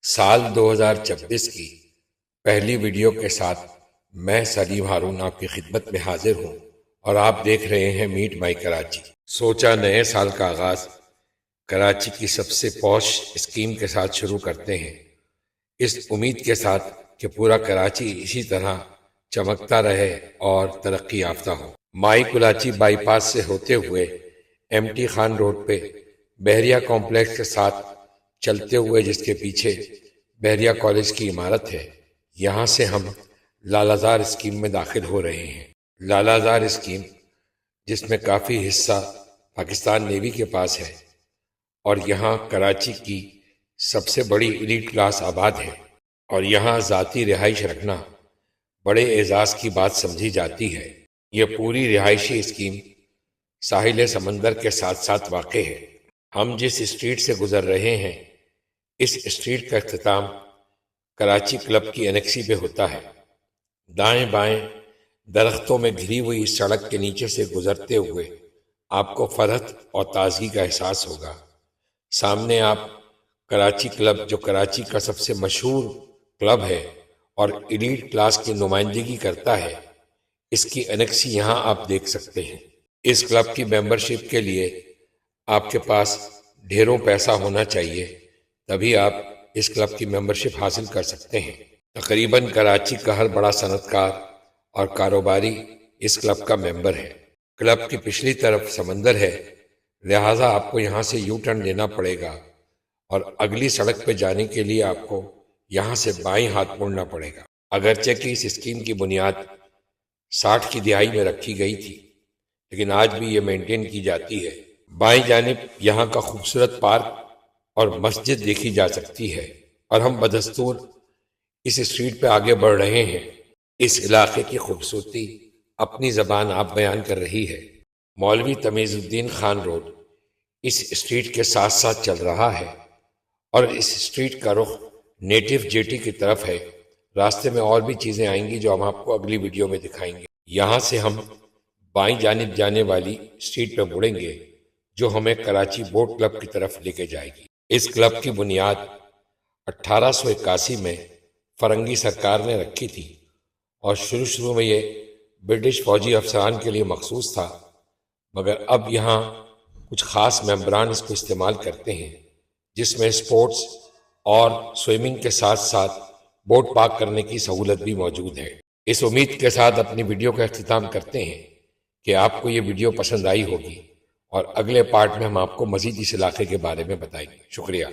سال 2026 کی پہلی ویڈیو کے ساتھ میں سلیم ہارون آپ کی خدمت میں حاضر ہوں اور آپ دیکھ رہے ہیں میٹ مائی کراچی۔ سوچا نئے سال کا آغاز کراچی کی سب سے پوش اسکیم کے ساتھ شروع کرتے ہیں، اس امید کے ساتھ کہ پورا کراچی اسی طرح چمکتا رہے اور ترقی یافتہ ہو۔ مائی کراچی بائی پاس سے ہوتے ہوئے ایم ٹی خان روڈ پہ بحریہ کمپلیکس کے ساتھ چلتے ہوئے، جس کے پیچھے بحریہ کالج کی عمارت ہے، یہاں سے ہم لالازار اسکیم میں داخل ہو رہے ہیں۔ لالازار اسکیم جس میں کافی حصہ پاکستان نیوی کے پاس ہے اور یہاں کراچی کی سب سے بڑی ایلیٹ کلاس آباد ہے، اور یہاں ذاتی رہائش رکھنا بڑے اعزاز کی بات سمجھی جاتی ہے۔ یہ پوری رہائشی اسکیم ساحل سمندر کے ساتھ ساتھ واقع ہے۔ ہم جس اسٹریٹ سے گزر رہے ہیں، اس اسٹریٹ کا اختتام کراچی کلب کی انیکسی پہ ہوتا ہے۔ دائیں بائیں درختوں میں گھری ہوئی اس سڑک کے نیچے سے گزرتے ہوئے آپ کو فرحت اور تازگی کا احساس ہوگا۔ سامنے آپ کراچی کلب، جو کراچی کا سب سے مشہور کلب ہے اور ایلیٹ کلاس کی نمائندگی کرتا ہے، اس کی انیکسی یہاں آپ دیکھ سکتے ہیں۔ اس کلب کی ممبرشپ کے لیے آپ کے پاس ڈھیروں پیسہ ہونا چاہیے، تبھی آپ اس کلب کی ممبرشپ حاصل کر سکتے ہیں۔ تقریباً کراچی کا ہر بڑا صنعت کار اور کاروباری اس کلب کا ممبر ہے۔ کلب کی پچھلی طرف سمندر ہے، لہٰذا آپ کو یہاں سے یو ٹرن لینا پڑے گا اور اگلی سڑک پہ جانے کے لیے آپ کو یہاں سے بائیں ہاتھ مڑنا پڑے گا۔ اگرچہ کہ اس اسکیم کی بنیاد 60 کی دہائی میں رکھی گئی تھی، لیکن آج بھی یہ مینٹین کی جاتی ہے۔ بائیں جانب یہاں کا خوبصورت پارک اور مسجد دیکھی جا سکتی ہے، اور ہم بدستور اس اسٹریٹ پہ آگے بڑھ رہے ہیں۔ اس علاقے کی خوبصورتی اپنی زبان آپ بیان کر رہی ہے۔ مولوی تمیز الدین خان روڈ اس اسٹریٹ کے ساتھ ساتھ چل رہا ہے، اور اس اسٹریٹ کا رخ نیٹو جیٹی کی طرف ہے۔ راستے میں اور بھی چیزیں آئیں گی جو ہم آپ کو اگلی ویڈیو میں دکھائیں گے۔ یہاں سے ہم بائیں جانب جانے والی اسٹریٹ پہ مڑیں گے، جو ہمیں کراچی بوٹ کلب کی طرف لے کے جائے گی۔ اس کلب کی بنیاد 1881 میں فرنگی سرکار نے رکھی تھی، اور شروع میں یہ برٹش فوجی افسران کے لیے مخصوص تھا، مگر اب یہاں کچھ خاص ممبران اس کو استعمال کرتے ہیں، جس میں سپورٹس اور سوئمنگ کے ساتھ ساتھ بوٹ پارک کرنے کی سہولت بھی موجود ہے۔ اس امید کے ساتھ اپنی ویڈیو کا اختتام کرتے ہیں کہ آپ کو یہ ویڈیو پسند آئی ہوگی، اور اگلے پارٹ میں ہم آپ کو مزید اس علاقے کے بارے میں بتائیں گے۔ شکریہ۔